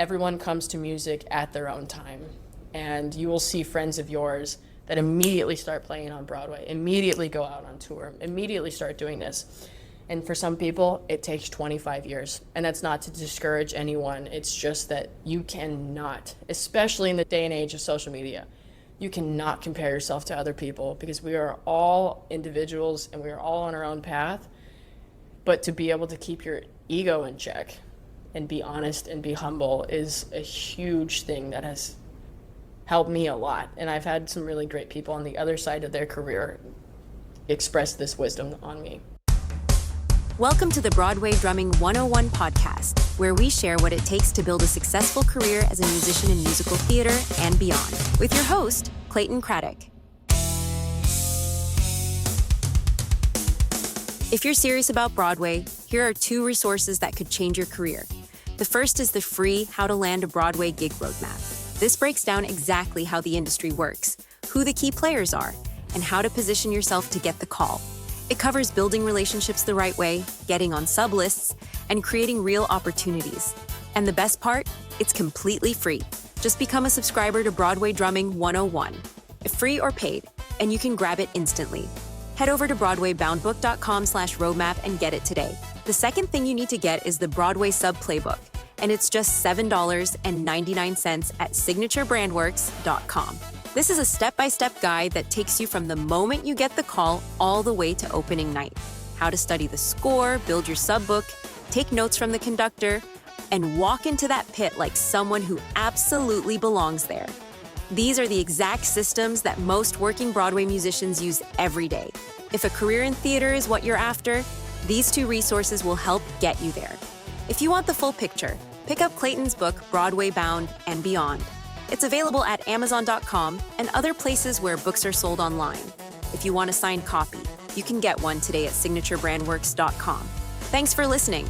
everyone comes to music at their own time. And you will see friends of yours that immediately start playing on Broadway, immediately go out on tour, immediately start doing this. And for some people, it takes 25 years. And that's not to discourage anyone. It's just that you cannot, especially in the day and age of social media, you cannot compare yourself to other people because we are all individuals and we are all on our own path. But to be able to keep your ego in check and be honest and be humble is a huge thing that has helped me a lot. And I've had some really great people on the other side of their career express this wisdom on me. Welcome to the Broadway Drumming 101 podcast, where we share what it takes to build a successful career as a musician in musical theater and beyond, with your host, Clayton Craddock. If you're serious about Broadway, here are 2 resources that could change your career. The first is the free How to Land a Broadway Gig Roadmap. This breaks down exactly how the industry works, who the key players are, and how to position yourself to get the call. It covers building relationships the right way, getting on sublists, and creating real opportunities. And the best part? It's completely free. Just become a subscriber to Broadway Drumming 101, free or paid, and you can grab it instantly. Head over to BroadwayBoundBook.com/roadmap and get it today. The second thing you need to get is the Broadway Sub Playbook, and it's just $7.99 at signaturebrandworks.com. This is a step-by-step guide that takes you from the moment you get the call all the way to opening night. How to study the score, build your sub-book, take notes from the conductor, and walk into that pit like someone who absolutely belongs there. These are the exact systems that most working Broadway musicians use every day. If a career in theater is what you're after, these 2 resources will help get you there. If you want the full picture, pick up Clayton's book, Broadway Bound and Beyond. It's available at Amazon.com and other places where books are sold online. If you want a signed copy, you can get one today at signaturebrandworks.com. Thanks for listening.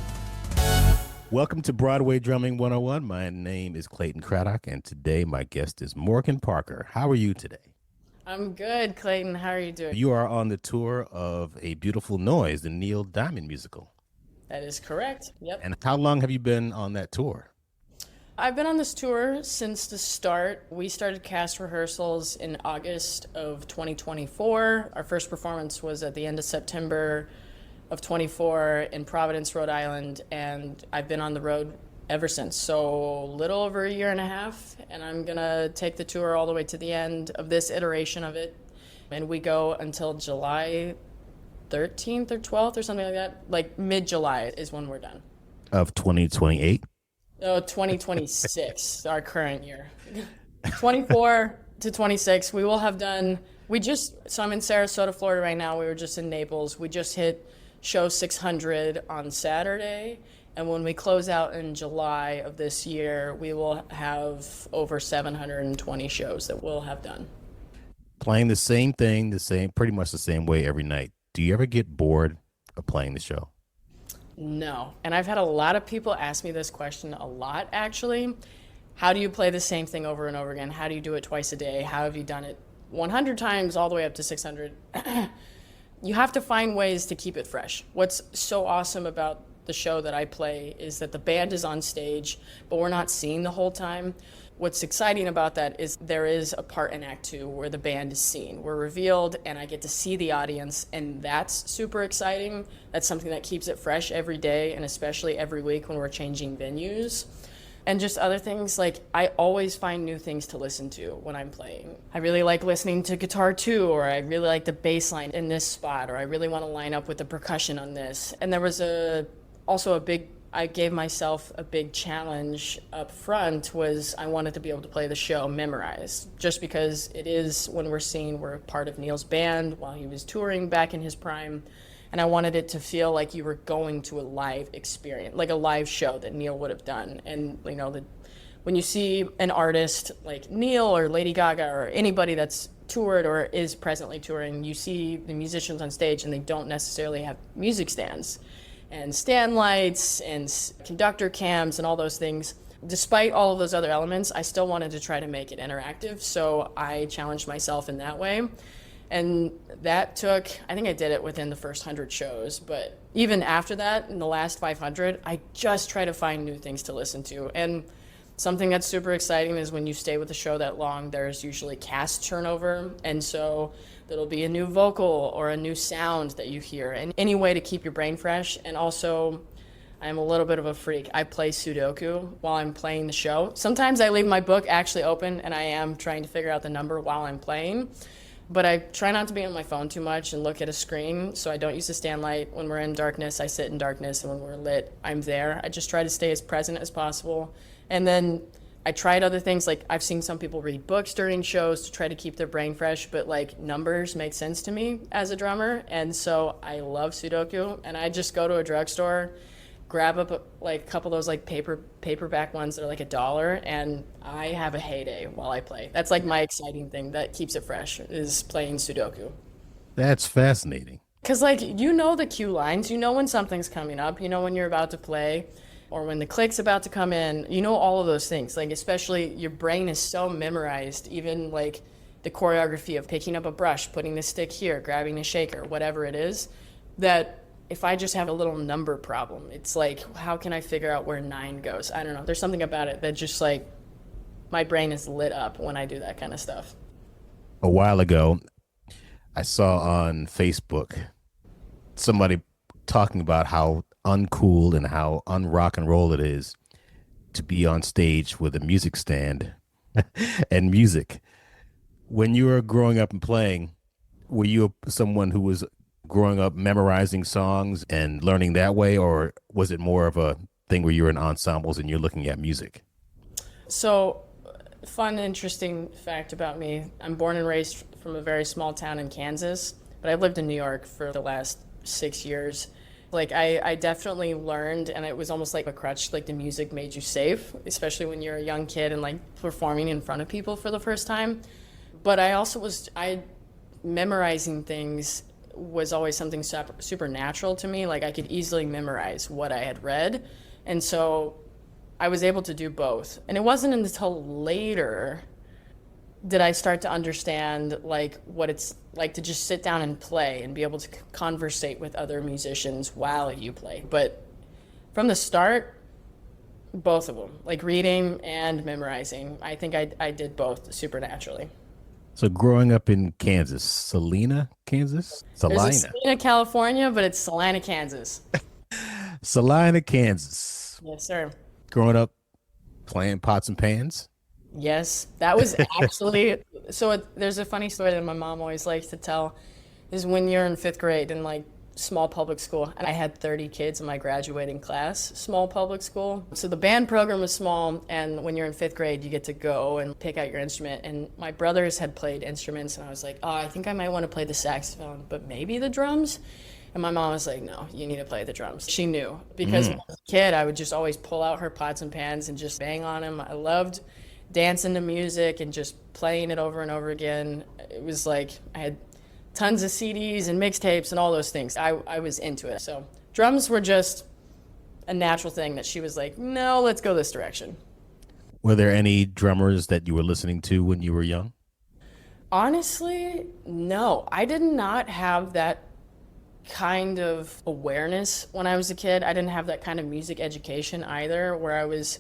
Welcome to Broadway Drumming 101. My name is Clayton Craddock, and today my guest is Morgan Parker. How are you today? I'm good, Clayton. How are you doing? You are on the tour of A Beautiful Noise, the Neil Diamond musical. That is correct. Yep. And how long have you been on that tour? I've been on this tour since the start. We started cast rehearsals in August of 2024. Our first performance was at the end of September of 24 in Providence, Rhode Island, and I've been on the road ever since. So a little over a year and a half, and I'm gonna take the tour all the way to the end of this iteration of it. And we go until July 13th or 12th or something like that. Like mid-July is when we're done. Of 2028? Oh, 2026, our current year. 24 to 26, we will have done, so I'm in Sarasota, Florida right now. We were just in Naples. We just hit show 600 on Saturday. And when we close out in July of this year, we will have over 720 shows that we'll have done. Playing the same thing, pretty much the same way every night. Do you ever get bored of playing the show? No. And I've had a lot of people ask me this question a lot, actually. How do you play the same thing over and over again? How do you do it twice a day? How have you done it 100 times all the way up to 600? You have to find ways to keep it fresh. What's so awesome about the show that I play is that the band is on stage, but we're not seen the whole time. What's exciting about that is there is a part in Act 2 where the band is seen. We're revealed, and I get to see the audience, and that's super exciting. That's something that keeps it fresh every day, and especially every week when we're changing venues. And just other things, like I always find new things to listen to when I'm playing. I really like listening to guitar 2, or I really like the bass line in this spot, or I really want to line up with the percussion on this. And there was I gave myself a big challenge up front was I wanted to be able to play the show memorized, just because it is, when we're seen, we're part of Neil's band while he was touring back in his prime. And I wanted it to feel like you were going to a live experience, like a live show that Neil would have done. And, you know, when you see an artist like Neil or Lady Gaga or anybody that's toured or is presently touring, you see the musicians on stage and they don't necessarily have music stands and stand lights and conductor cams and all those things. Despite all of those other elements, I still wanted to try to make it interactive, so I challenged myself in that way. And that took, I think I did it within the first 100 shows, but even after that, in the last 500, I just try to find new things to listen to. And Something that's super exciting is when you stay with the show that long, there's usually cast turnover. And so there'll be a new vocal or a new sound that you hear, and any way to keep your brain fresh. And also, I'm a little bit of a freak. I play Sudoku while I'm playing the show. Sometimes I leave my book actually open and I am trying to figure out the number while I'm playing. But I try not to be on my phone too much and look at a screen, so I don't use the stand light. When we're in darkness, I sit in darkness, and when we're lit, I'm there. I just try to stay as present as possible. And then I tried other things, like I've seen some people read books during shows to try to keep their brain fresh, but like numbers make sense to me as a drummer, and so I love Sudoku, and I just go to a drugstore, grab up like a couple of those like paperback ones that are like $1, and I have a heyday while I play. That's like my exciting thing that keeps it fresh, is playing Sudoku. That's fascinating. Because like, you know the cue lines, you know when something's coming up, you know when you're about to play, or when the click's about to come in, you know all of those things. Like, especially your brain is so memorized, even like the choreography of picking up a brush, putting the stick here, grabbing a shaker, whatever it is, that if I just have a little number problem, it's like, how can I figure out where 9 goes? I don't know. There's something about it that just like, my brain is lit up when I do that kind of stuff. A while ago, I saw on Facebook somebody talking about how uncool and how un-rock and roll it is to be on stage with a music stand and music. When you were growing up and playing, were you someone who was growing up memorizing songs and learning that way, or was it more of a thing where you're in ensembles and you're looking at music? So, fun, interesting fact about me. I'm born and raised from a very small town in Kansas, but I've lived in New York for the last 6 years. Like, I definitely learned, and it was almost like a crutch, like the music made you safe, especially when you're a young kid and like performing in front of people for the first time. But memorizing things was always something super natural to me. Like, I could easily memorize what I had read. And so I was able to do both. And it wasn't until later did I start to understand like what it's like to just sit down and play and be able to conversate with other musicians while you play. But from the start, both of them, like reading and memorizing, I think I did both super naturally. So growing up in Kansas, Salina, Kansas? There's a Salina. Salina, California, but it's Salina, Kansas. Salina, Kansas. Yes, sir. Growing up playing pots and pans? Yes, that was actually, there's a funny story that my mom always likes to tell, is when you're in 5th grade in like small public school, and I had 30 kids in my graduating class, small public school. So the band program was small, and when you're in 5th grade, you get to go and pick out your instrument. And my brothers had played instruments, and I was like, oh, I think I might want to play the saxophone, but maybe the drums? And my mom was like, no, you need to play the drums. She knew, because when I was a kid, I would just always pull out her pots and pans and just bang on them. I loved dancing to music and just playing it over and over again. It was like I had tons of CDs and mixtapes and all those things. I was into it. So drums were just a natural thing that she was like, no, let's go this direction. Were there any drummers that you were listening to when you were young? Honestly, no. I did not have that kind of awareness when I was a kid. I didn't have that kind of music education either, where I was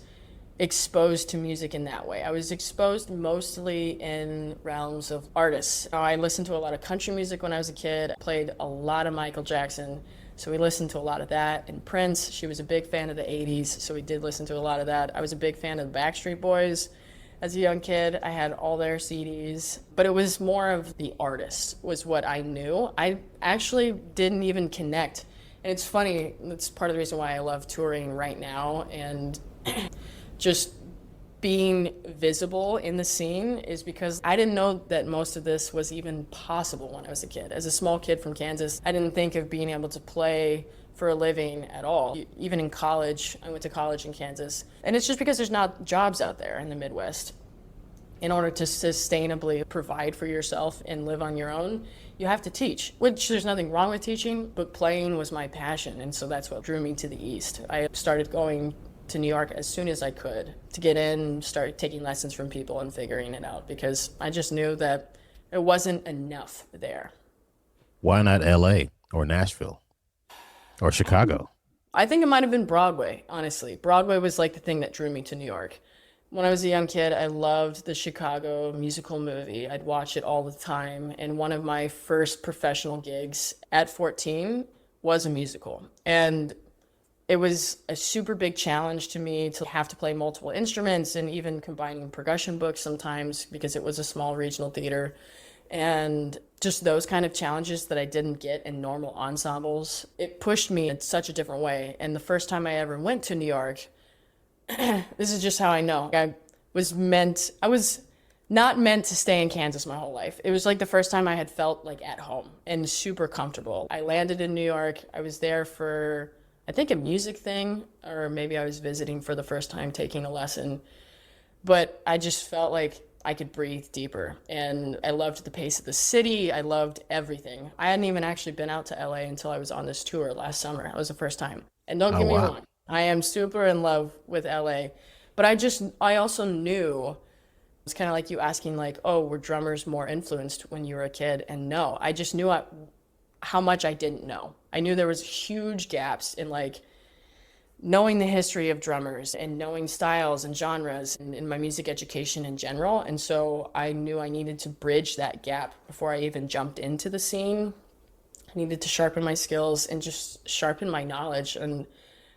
exposed to music in that way. I was exposed mostly in realms of artists. I listened to a lot of country music when I was a kid. I played a lot of Michael Jackson, so we listened to a lot of that. And Prince, she was a big fan of the 80s, so we did listen to a lot of that. I was a big fan of the Backstreet Boys. As a young kid, I had all their CDs, but it was more of the artist was what I knew. I actually didn't even connect. And it's funny, that's part of the reason why I love touring right now, and just being visible in the scene is because I didn't know that most of this was even possible when I was a kid. As a small kid from Kansas, I didn't think of being able to play for a living at all. Even in college, I went to college in Kansas. And it's just because there's not jobs out there in the Midwest. In order to sustainably provide for yourself and live on your own, you have to teach, which there's nothing wrong with teaching, but playing was my passion. And so that's what drew me to the East. I started going to New York as soon as I could to get in, start taking lessons from people and figuring it out, because I just knew that it wasn't enough there. Why not LA or Nashville or Chicago? I think it might have been Broadway, honestly. Broadway was like the thing that drew me to New York, When I was a young kid, I loved the Chicago musical movie. I'd watch it all the time. And one of my first professional gigs at 14 was a musical. And it was a super big challenge to me to have to play multiple instruments and even combining percussion books sometimes because it was a small regional theater. And just those kind of challenges that I didn't get in normal ensembles, it pushed me in such a different way. And the first time I ever went to New York, this is just how I know. I was not meant to stay in Kansas my whole life. It was like the first time I had felt like at home and super comfortable. I landed in New York. I was there for, I think, a music thing, or maybe I was visiting for the first time taking a lesson. But I just felt like I could breathe deeper. And I loved the pace of the city. I loved everything. I hadn't even actually been out to LA until I was on this tour last summer. It was the first time. And don't get me wrong, I am super in love with LA. But I also knew, it's kind of like you asking like, oh, were drummers more influenced when you were a kid? And no, I just knew how much I didn't know. I knew there was huge gaps in like knowing the history of drummers and knowing styles and genres and in my music education in general. And so I knew I needed to bridge that gap before I even jumped into the scene. I needed to sharpen my skills and just sharpen my knowledge. And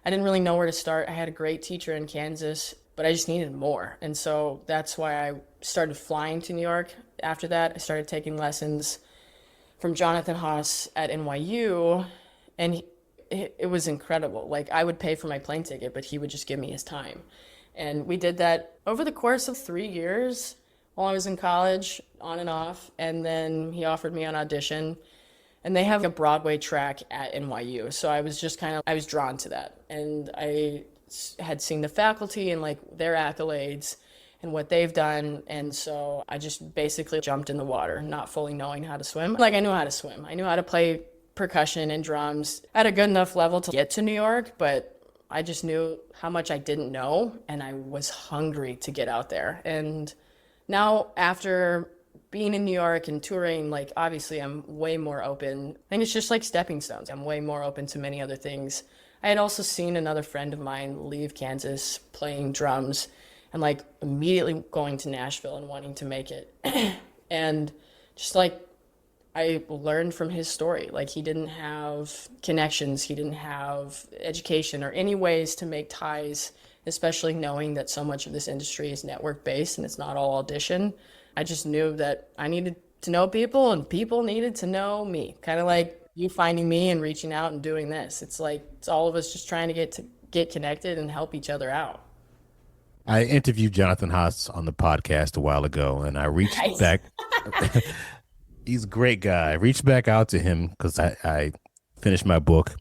I didn't really know where to start. I had a great teacher in Kansas, but I just needed more. And so that's why I started flying to New York. After that, I started taking lessons from Jonathan Haas at NYU, and it was incredible. Like, I would pay for my plane ticket, but he would just give me his time. And we did that over the course of 3 years while I was in college, on and off. And then he offered me an audition, and they have a Broadway track at NYU. So I was just I was drawn to that. And I had seen the faculty and like their accolades and what they've done. And so I just basically jumped in the water, not fully knowing how to swim. Like, I knew how to swim. I knew how to play percussion and drums at a good enough level to get to New York, but I just knew how much I didn't know, and I was hungry to get out there. And now, after being in New York and touring, like, obviously I'm way more open. I think it's just like stepping stones. I'm way more open to many other things. I had also seen another friend of mine leave Kansas playing drums and like immediately going to Nashville and wanting to make it. And just like, I learned from his story. Like, he didn't have connections, he didn't have education or any ways to make ties, especially knowing that so much of this industry is network based and it's not all audition. I just knew that I needed to know people and people needed to know me. Kind of like you finding me and reaching out and doing this. It's like, it's all of us just trying to get connected and help each other out. I interviewed Jonathan Haas on the podcast a while ago, and I reached back. He's a great guy. I reached back out to him because I finished my book,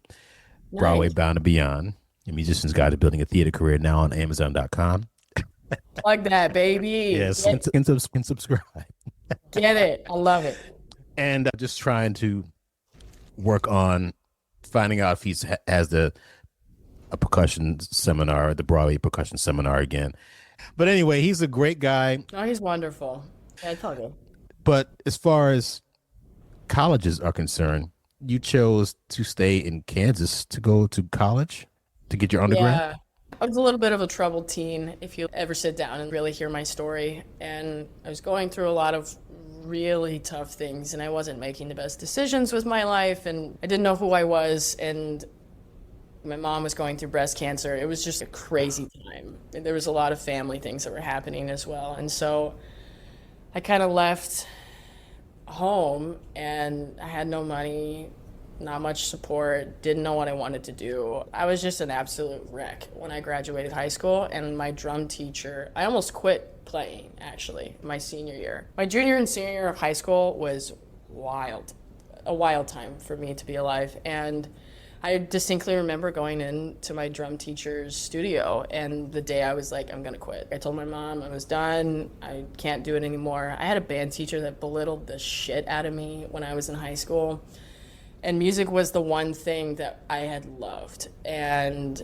Nice. Broadway Bound and Beyond, A Musician's Guide to Building a Theater Career, now on Amazon.com. Plug that, baby. Yes, Get, and subscribe. get it. I love it. And just trying to work on finding out if he has a percussion seminar, the Broadway percussion seminar again. But anyway, he's a great guy. Oh, he's wonderful. Yeah, I told you. But as far as colleges are concerned, you chose to stay in Kansas to go to college to get your undergrad? Yeah. I was a little bit of a troubled teen, if you ever sit down and really hear my story. And I was going through a lot of really tough things, and I wasn't making the best decisions with my life, and I didn't know who I was, and my mom was going through breast cancer. It was just a crazy time. And there was a lot of family things that were happening as well. And so I kind of left home, and I had no money, not much support, didn't know what I wanted to do. I was just an absolute wreck when I graduated high school, and my drum teacher, I almost quit playing, actually, my senior year. My junior and senior year of high school was wild, a wild time for me to be alive. And I distinctly remember going into my drum teacher's studio, and the day I was like, I'm gonna quit. I told my mom I was done, I can't do it anymore. I had a band teacher that belittled the shit out of me when I was in high school. And music was the one thing that I had loved and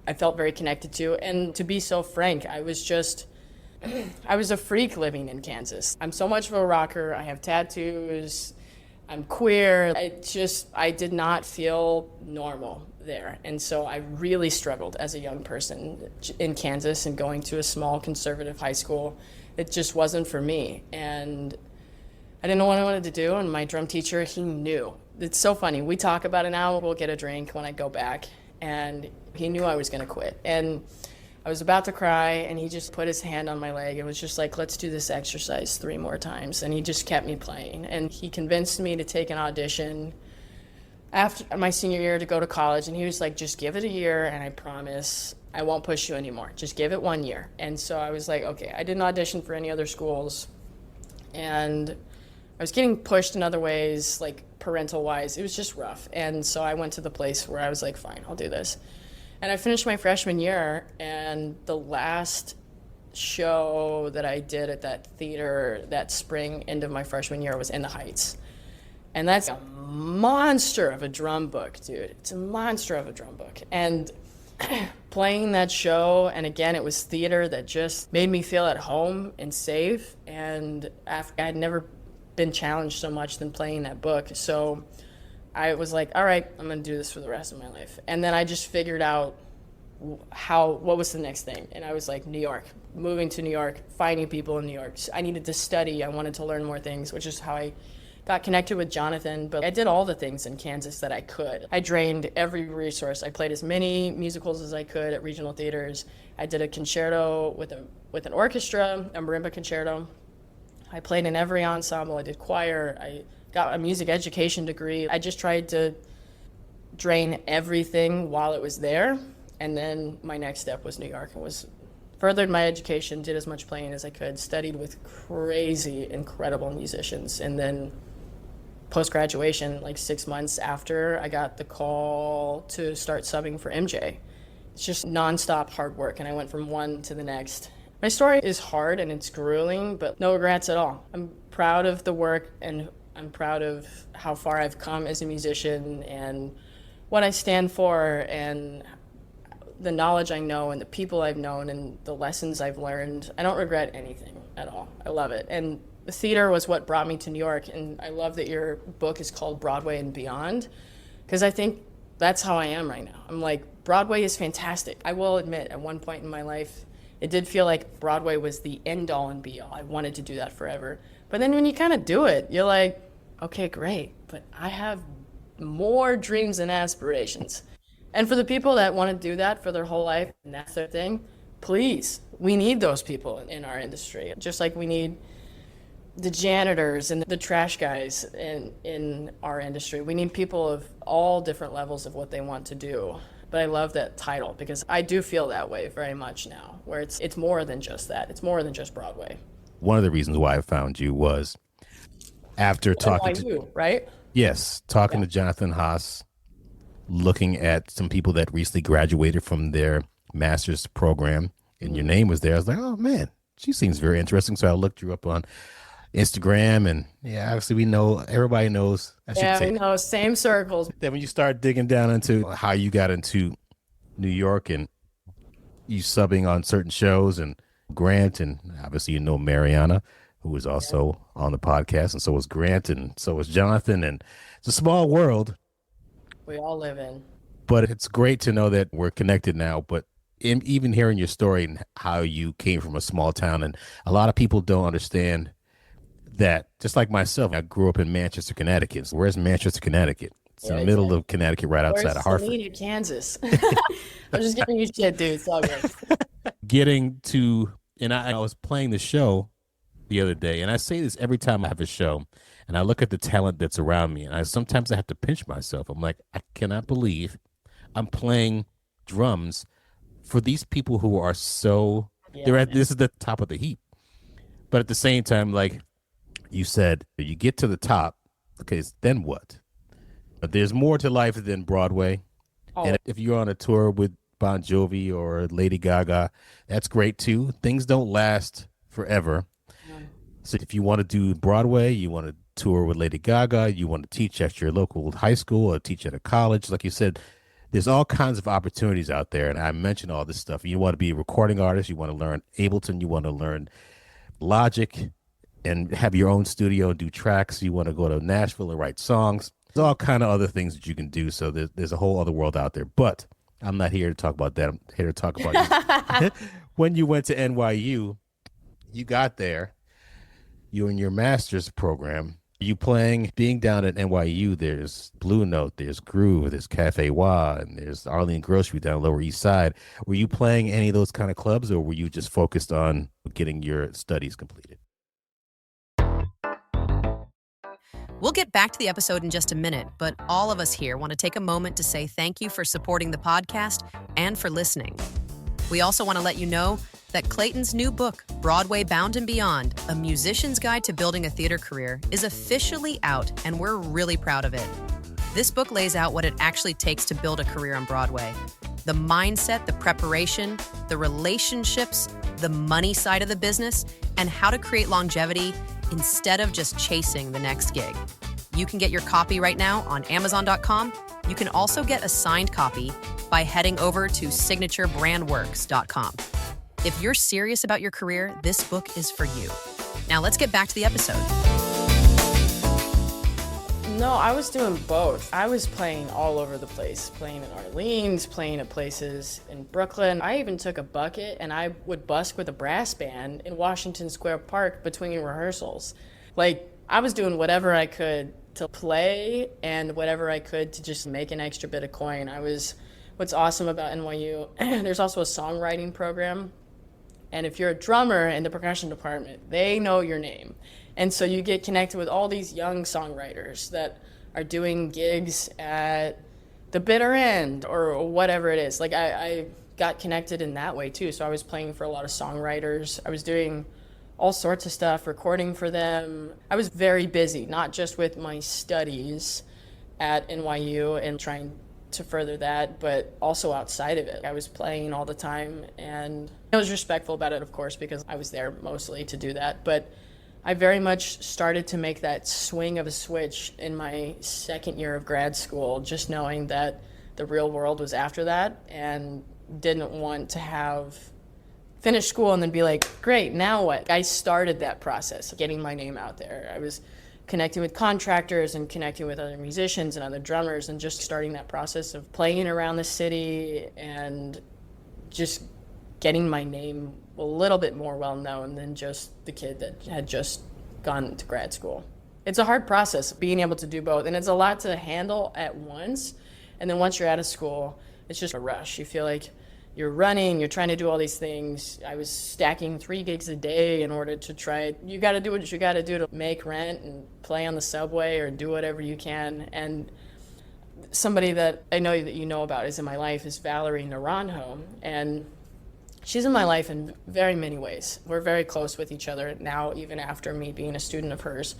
I felt very connected to. And to be so frank, I was a freak living in Kansas. I'm so much of a rocker. I have tattoos. I'm queer. I did not feel normal there. And so I really struggled as a young person in Kansas and going to a small conservative high school. It just wasn't for me. And I didn't know what I wanted to do. And my drum teacher, he knew. It's so funny. We talk about it now. We'll get a drink when I go back. And he knew I was going to quit. And I was about to cry, and he just put his hand on my leg and was just like, let's do this exercise 3 more times. And he just kept me playing. And he convinced me to take an audition after my senior year to go to college. And he was like, just give it a year, and I promise I won't push you anymore. Just give it 1 year. And so I was like, okay. I didn't audition for any other schools. And I was getting pushed in other ways, like parental-wise. It was just rough. And so I went to the place where I was like, fine, I'll do this. And I finished my freshman year, and the last show that I did at that theater that spring, end of my freshman year, was In the Heights. And that's a monster of a drum book, dude. It's a monster of a drum book. And playing that show, and again, it was theater that just made me feel at home and safe. And I'd never been challenged so much than playing that book. So I was like, all right, I'm going to do this for the rest of my life. And then I just figured out what was the next thing. And I was like, New York, moving to New York, finding people in New York. I needed to study. I wanted to learn more things, which is how I got connected with Jonathan. But I did all the things in Kansas that I could. I drained every resource. I played as many musicals as I could at regional theaters. I did a concerto with an orchestra, a marimba concerto. I played in every ensemble. I did choir. I got a music education degree. I just tried to drain everything while it was there. And then my next step was New York. And furthered my education, did as much playing as I could, studied with crazy, incredible musicians. And then post-graduation, like 6 months after, I got the call to start subbing for MJ. It's just nonstop hard work, and I went from one to the next. My story is hard and it's grueling, but no regrets at all. I'm proud of the work, and I'm proud of how far I've come as a musician and what I stand for and the knowledge I know and the people I've known and the lessons I've learned. I don't regret anything at all. I love it. And the theater was what brought me to New York, and I love that your book is called Broadway and Beyond, because I think that's how I am right now. I'm like, Broadway is fantastic. I will admit, at one point in my life, it did feel like Broadway was the end-all and be-all. I wanted to do that forever. But then when you kind of do it, you're like, okay, great, but I have more dreams and aspirations. And for the people that want to do that for their whole life, and that's their thing, please, we need those people in our industry. Just like we need the janitors and the trash guys in our industry. We need people of all different levels of what they want to do. But I love that title, because I do feel that way very much now, where it's more than just that. It's more than just Broadway. One of the reasons why I found you was after talking to you, right? Yes, talking to Jonathan Haas, looking at some people that recently graduated from their master's program, and your name was there. I was like, oh man, she seems very interesting. So I looked you up on Instagram, and yeah, obviously we know, everybody knows. We know, same circles. Then when you start digging down into how you got into New York and you subbing on certain shows, and Grant, and obviously you know Mariana, who was also on the podcast, and so was Grant, and so was Jonathan, and it's a small world. We all live in. But it's great to know that we're connected now. But even hearing your story and how you came from a small town, and a lot of people don't understand that, just like myself, I grew up in Manchester, Connecticut. Where's Manchester, Connecticut? It's in the middle of Connecticut, right outside of Hartford. Salina, Kansas. I'm just giving you shit, dude. It's all good. Getting to, and I was playing the show the other day, and I say this every time I have a show, and I look at the talent that's around me, and sometimes I have to pinch myself. I'm like, I cannot believe I'm playing drums for these people who are so, this is the top of the heap. But at the same time, like you said, you get to the top, okay, then what? But there's more to life than Broadway. Oh. And if you're on a tour with Bon Jovi or Lady Gaga, that's great too. Things don't last forever. So if you want to do Broadway, you want to tour with Lady Gaga, you want to teach at your local high school or teach at a college, like you said, there's all kinds of opportunities out there. And I mentioned all this stuff. You want to be a recording artist, you want to learn Ableton, you want to learn Logic, and have your own studio and do tracks. You want to go to Nashville and write songs. There's all kind of other things that you can do. So there's a whole other world out there. But I'm not here to talk about that. I'm here to talk about you. When you went to NYU, you got there, you in your master's program, you playing, being down at NYU, there's Blue Note, there's Groove, there's Cafe Wah, and there's Arlene Grocery down Lower East Side. Were you playing any of those kind of clubs, or were you just focused on getting your studies completed? We'll get back to the episode in just a minute, but all of us here want to take a moment to say thank you for supporting the podcast and for listening. We also want to let you know that Clayton's new book, Broadway Bound and Beyond, A Musician's Guide to Building a Theater Career, is officially out, and we're really proud of it. This book lays out what it actually takes to build a career on Broadway. The mindset, the preparation, the relationships, the money side of the business, and how to create longevity instead of just chasing the next gig. You can get your copy right now on Amazon.com. You can also get a signed copy by heading over to signaturebrandworks.com. If you're serious about your career, this book is for you. Now let's get back to the episode. No, I was doing both. I was playing all over the place, playing in Orleans, playing at places in Brooklyn. I even took a bucket and I would busk with a brass band in Washington Square Park between rehearsals. Like, I was doing whatever I could to play and whatever I could to just make an extra bit of coin. What's awesome about NYU, there's also a songwriting program. And if you're a drummer in the percussion department, they know your name. And so you get connected with all these young songwriters that are doing gigs at the bitter end or whatever it is. Like I got connected in that way too. So I was playing for a lot of songwriters. I was doing all sorts of stuff, recording for them. I was very busy, not just with my studies at NYU and trying to further that, but also outside of it. I was playing all the time, and I was respectful about it, of course, because I was there mostly to do that. But I very much started to make that swing of a switch in my second year of grad school, just knowing that the real world was after that, and didn't want to have finished school and then be like, great, now what? I started that process of getting my name out there. I was connecting with contractors and connecting with other musicians and other drummers and just starting that process of playing around the city and just getting my name a little bit more well known than just the kid that had just gone to grad school. It's a hard process, being able to do both, and it's a lot to handle at once. And then once you're out of school, it's just a rush. You feel like you're running, you're trying to do all these things. I was stacking 3 gigs a day in order to try. You got to do what you got to do to make rent and play on the subway or do whatever you can. And somebody that I know that you know about is in my life is Valerie Naranjo. And she's in my life in very many ways. We're very close with each other now, even after me being a student of hers.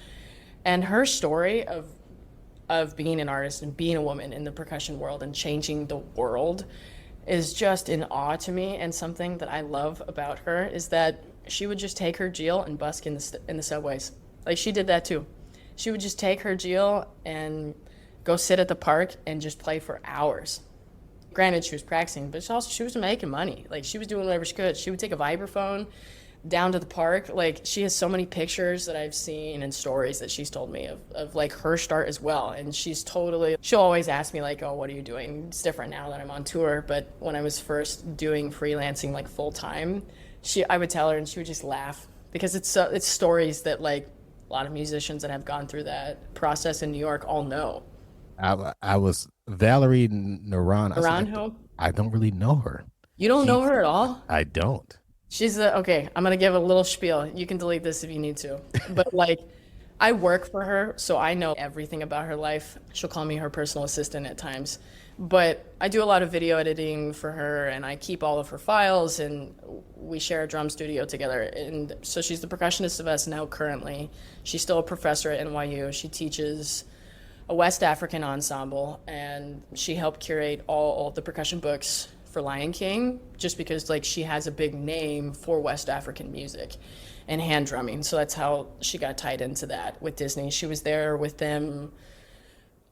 And her story of being an artist and being a woman in the percussion world and changing the world is just in awe to me. And something that I love about her is that she would just take her Jill and busk in the subways. Like, she did that too. She would just take her Jill and go sit at the park and just play for hours. Granted, she was practicing, but she was making money. Like, she was doing whatever she could. She would take a vibraphone down to the park. Like, she has so many pictures that I've seen and stories that she's told me of like her start as well. And she'll always ask me like, oh, what are you doing? It's different now that I'm on tour. But when I was first doing freelancing like full time, I would tell her and she would just laugh, because it's stories that like a lot of musicians that have gone through that process in New York all know. I was Valerie Naranjo. I don't really know her. You don't know her at all? I don't. Okay, I'm going to give a little spiel. You can delete this if you need to. But like, I work for her, so I know everything about her life. She'll call me her personal assistant at times. But I do a lot of video editing for her, and I keep all of her files, and we share a drum studio together. And so she's the percussionist of us now currently. She's still a professor at NYU. She teaches a West African ensemble, and she helped curate all the percussion books for Lion King, just because like she has a big name for West African music and hand drumming. So that's how she got tied into that with Disney. She was there with them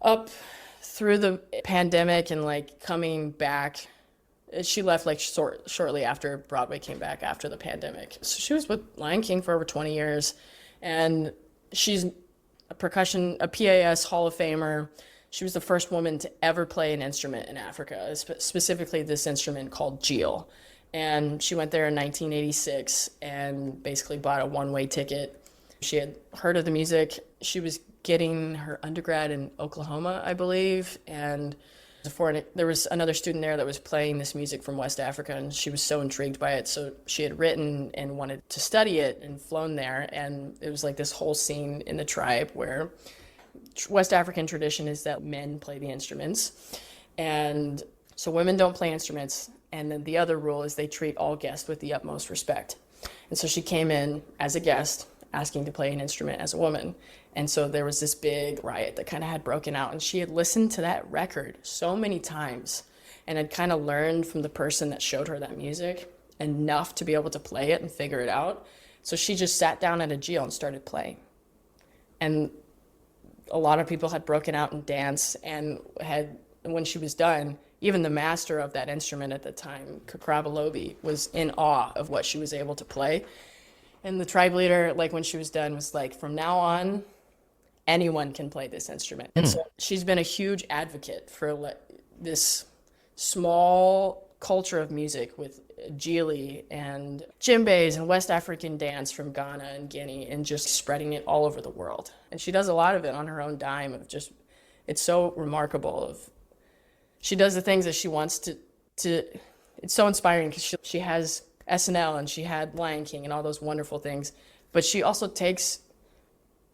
up through the pandemic and like coming back. She left like shortly after Broadway came back after the pandemic. So she was with Lion King for over 20 years. And she's a PAS Hall of Famer. She was the first woman to ever play an instrument in Africa, specifically this instrument called Jeel. And she went there in 1986 and basically bought a one-way ticket. She had heard of the music. She was getting her undergrad in Oklahoma, I believe, and there was another student there that was playing this music from West Africa, and she was so intrigued by it. So she had written and wanted to study it and flown there. And it was like this whole scene in the tribe where West African tradition is that men play the instruments. And so women don't play instruments. And then the other rule is they treat all guests with the utmost respect. And so she came in as a guest, asking to play an instrument as a woman. And so there was this big riot that kind of had broken out. And she had listened to that record so many times and had kind of learned from the person that showed her that music enough to be able to play it and figure it out. So she just sat down at a Jeel and started playing. And a lot of people had broken out and danced, and when she was done, even the master of that instrument at the time, Kakrabalobi, was in awe of what she was able to play. And the tribe leader, like when she was done, was like, from now on, anyone can play this instrument. And so she's been a huge advocate for this small culture of music with Jili and djembes and West African dance from Ghana and Guinea, and just spreading it all over the world. And she does a lot of it on her own dime. It's so remarkable. She does the things that she wants to. It's so inspiring because she has SNL and she had Lion King and all those wonderful things, but she also takes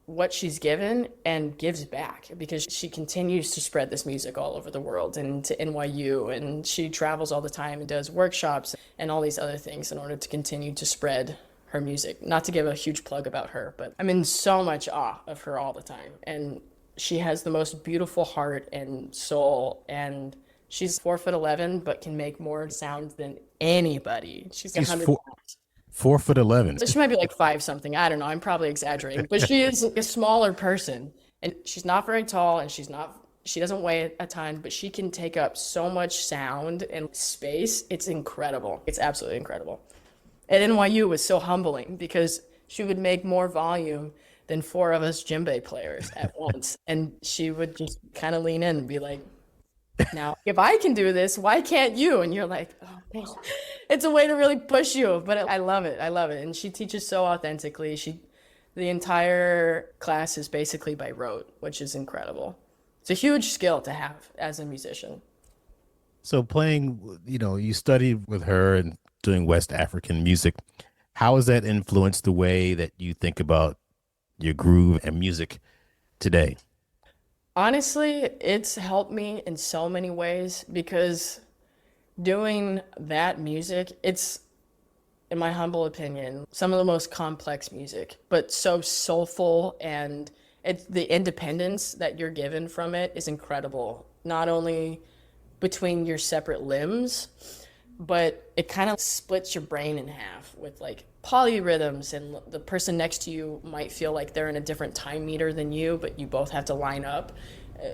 what she's given and gives back, because she continues to spread this music all over the world and to NYU, and she travels all the time and does workshops and all these other things in order to continue to spread her music. Not to give a huge plug about her, but I'm in so much awe of her all the time. And she has the most beautiful heart and soul, and she's 4'11", but can make more sound than anybody. She's 100 pounds. 4'11". So she might be like 5 something. I don't know. I'm probably exaggerating, but she is a smaller person, and she's not very tall, and she doesn't weigh a ton, but she can take up so much sound and space. It's incredible. It's absolutely incredible. At NYU was so humbling because she would make more volume than 4 of us djembe players at once. And she would just kind of lean in and be like, now, if I can do this, why can't you? And you're like, oh, man. It's a way to really push you. But I love it. I love it. And she teaches so authentically. The entire class is basically by rote, which is incredible. It's a huge skill to have as a musician. So playing, you studied with her and doing West African music. How has that influenced the way that you think about your groove and music today? Honestly, it's helped me in so many ways, because doing that music, it's, in my humble opinion, some of the most complex music, but so soulful, and the independence that you're given from it is incredible. Not only between your separate limbs, but it kind of splits your brain in half with like polyrhythms, and the person next to you might feel like they're in a different time meter than you, but you both have to line up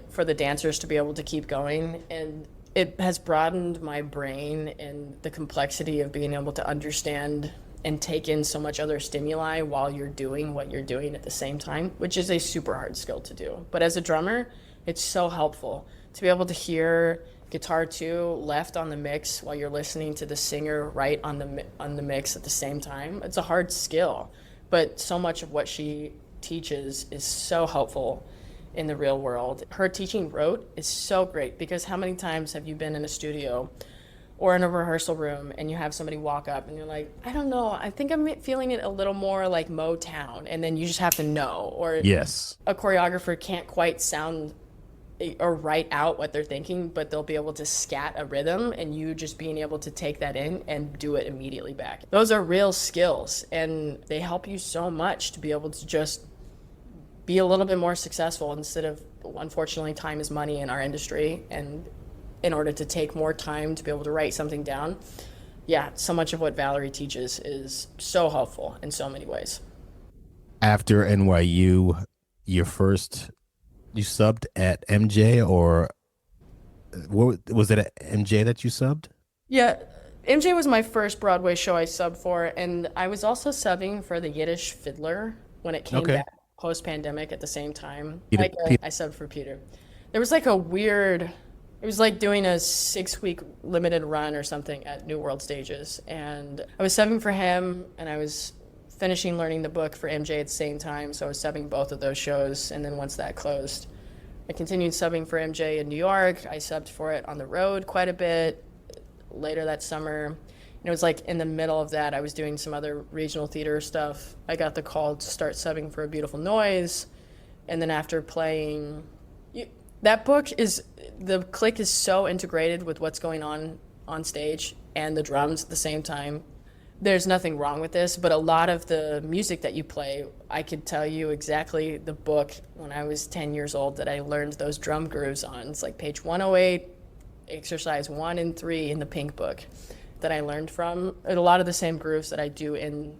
for the dancers to be able to keep going. And it has broadened my brain and the complexity of being able to understand and take in so much other stimuli while you're doing what you're doing at the same time, which is a super hard skill to do. But as a drummer, it's so helpful to be able to hear guitar 2 left on the mix while you're listening to the singer right on the mix at the same time. It's a hard skill, but so much of what she teaches is so helpful in the real world. Her teaching rote is so great, because how many times have you been in a studio or in a rehearsal room and you have somebody walk up and you're like, I don't know, I think I'm feeling it a little more like Motown, and then you just have to know. Or yes, a choreographer can't quite sound or write out what they're thinking, but they'll be able to scat a rhythm, and you just being able to take that in and do it immediately back. Those are real skills, and they help you so much to be able to just be a little bit more successful, instead of, unfortunately, time is money in our industry, and in order to take more time to be able to write something down, so much of what Valerie teaches is so helpful in so many ways. After NYU, you subbed at MJ, or what was it, at MJ that you subbed? Yeah, MJ was my first Broadway show I subbed for, and I was also subbing for the Yiddish Fiddler when it came Okay. back post-pandemic at the same time. Peter, Peter, I subbed for Peter. There was like a weird, it was like doing a 6-week limited run or something at New World Stages. And I was subbing for him, and I was finishing learning the book for MJ at the same time. So I was subbing both of those shows. And then once that closed, I continued subbing for MJ in New York. I subbed for it on the road quite a bit later that summer. And it was like in the middle of that, I was doing some other regional theater stuff. I got the call to start subbing for A Beautiful Noise. And then after playing, that book is, the click is so integrated with what's going on stage and the drums at the same time. There's nothing wrong with this, but a lot of the music that you play, I could tell you exactly the book when I was 10 years old that I learned those drum grooves on. It's like page 108, exercise 1 and 3 in the Pink book that I learned from. And a lot of the same grooves that I do in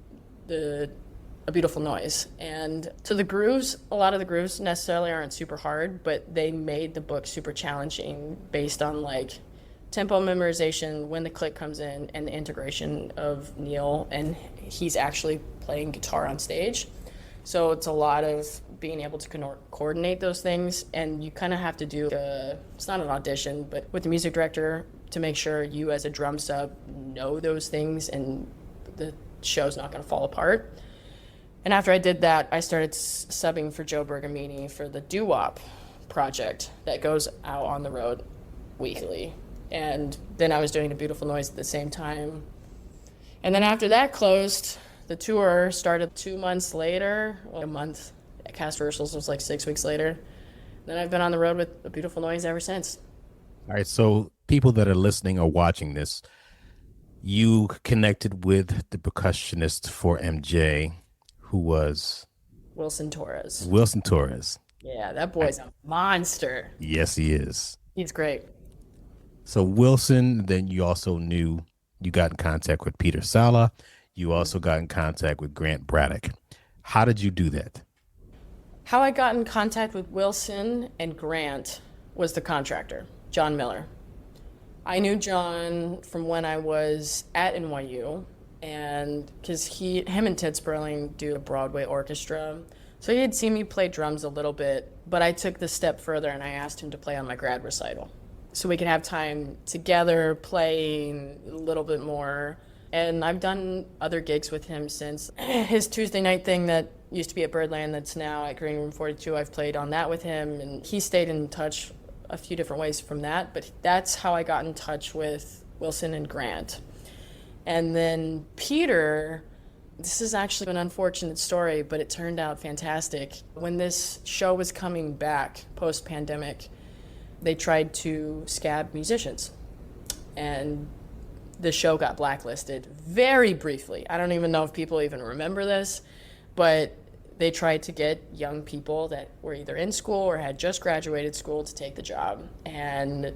A Beautiful Noise. And so the grooves, a lot of the grooves necessarily aren't super hard, but they made the book super challenging based on like tempo memorization, when the click comes in, and the integration of Neil, and he's actually playing guitar on stage. So it's a lot of being able to coordinate those things, and you kind of have to do, it's not an audition, but with the music director to make sure you as a drum sub know those things and the show's not going to fall apart. And after I did that, I started subbing for Joe Bergamini for the Doo-Wop project that goes out on the road weekly. And then I was doing A Beautiful Noise at the same time. And then after that closed, the tour started 2 months later, well, a month. Cast rehearsals was like 6 weeks later. Then I've been on the road with A Beautiful Noise ever since. all right. So people that are listening or watching this, you connected with the percussionist for MJ, who was Wilson Torres. Wilson Torres. Yeah, that boy's a monster. Yes, he is. He's great. So Wilson, then you also knew, you got in contact with Peter Sala. You also got in contact with Grant Braddock. How did you do that? How I got in contact with Wilson and Grant was the contractor, John Miller. I knew John from when I was at NYU, and because him and Ted Sperling do a Broadway orchestra. So he had seen me play drums a little bit, but I took the step further and I asked him to play on my grad recital, so we could have time together playing a little bit more. And I've done other gigs with him since. His Tuesday night thing that used to be at Birdland that's now at Green Room 42, I've played on that with him, and he stayed in touch a few different ways from that, but that's how I got in touch with Wilson and Grant. And then Peter, this is actually an unfortunate story, but it turned out fantastic. When this show was coming back post-pandemic, they tried to scab musicians, and the show got blacklisted very briefly. I don't even know if people even remember this, but they tried to get young people that were either in school or had just graduated school to take the job, and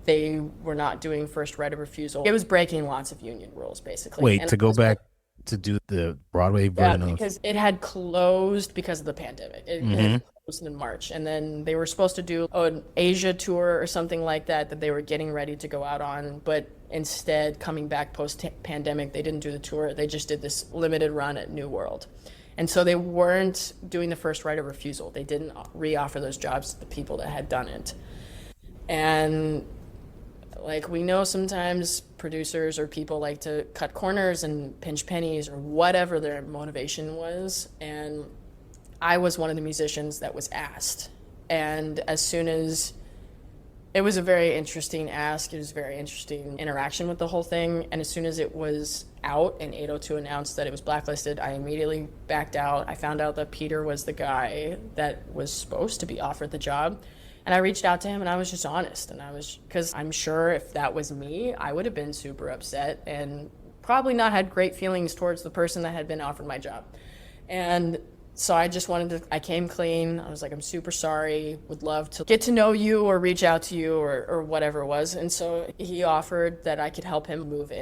they were not doing first right of refusal. It was breaking lots of union rules, basically. Wait, And to go back to do the Broadway version of... because it had closed because of the pandemic. It had closed in March, and then they were supposed to do an Asia tour or something like that they were getting ready to go out on, but instead, coming back post-pandemic, they didn't do the tour. They just did this limited run at New World. And so they weren't doing the first right of refusal. They didn't re-offer those jobs to the people that had done it. And like, we know sometimes producers or people like to cut corners and pinch pennies or whatever their motivation was. And I was one of the musicians that was asked. And as soon as, it was a very interesting ask, it was a very interesting interaction with the whole thing. And as soon as it was out and 802 announced that it was blacklisted, I immediately backed out. I found out that Peter was the guy that was supposed to be offered the job. And I reached out to him and I was just honest. And because I'm sure if that was me, I would have been super upset and probably not had great feelings towards the person that had been offered my job. And so I just I came clean. I was like, I'm super sorry, would love to get to know you or reach out to you or whatever it was. And so he offered that I could help him move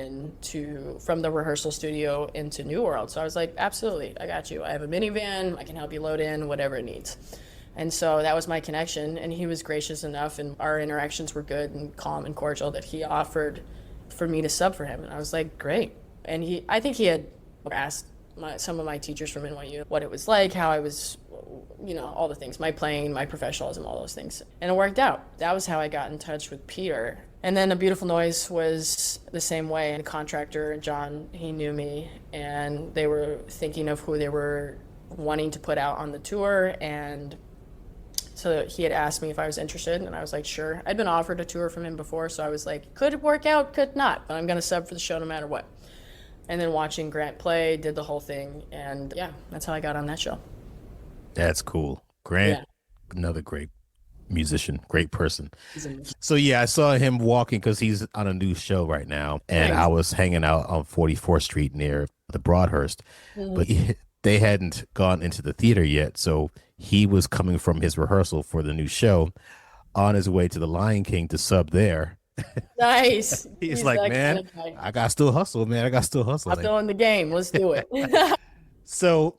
from the rehearsal studio into New World. So I was like, absolutely, I got you. I have a minivan, I can help you load in, whatever it needs. And so that was my connection, and he was gracious enough, and our interactions were good and calm and cordial, that he offered for me to sub for him. And I was like, great. And I think he had asked some of my teachers from NYU, what it was like, how I was, all the things, my playing, my professionalism, all those things. And it worked out. That was how I got in touch with Peter. And then A Beautiful Noise was the same way. And the contractor, John, he knew me, and they were thinking of who they were wanting to put out on the tour. And so he had asked me if I was interested, and I was like, sure. I'd been offered a tour from him before, so I was like, could it work out, could not, but I'm going to sub for the show no matter what. And then watching Grant play, did the whole thing, and yeah, that's how I got on that show. That's cool. Grant, another great musician, great person. So yeah, I saw him walking because he's on a new show right now, and I was hanging out on 44th Street near the Broadhurst, but they hadn't gone into the theater yet, so he was coming from his rehearsal for the new show on his way to the Lion King to sub there. Nice. He's like, man, kind of I got to still hustle, man. I got to still hustle. I'm still in the game. Let's do it. So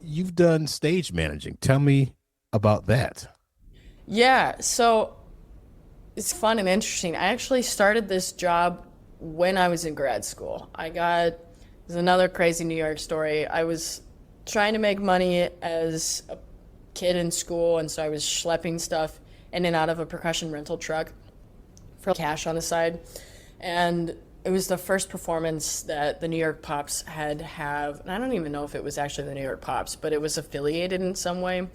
you've done stage managing. Tell me about that. Yeah, so it's fun and interesting. I actually started this job when I was in grad school. There's another crazy New York story. I was trying to make money as a kid in school, and so I was schlepping stuff in and out of a percussion rental truck for cash on the side. And it was the first performance that the New York Pops and I don't even know if it was actually the New York Pops, but it was affiliated in some way.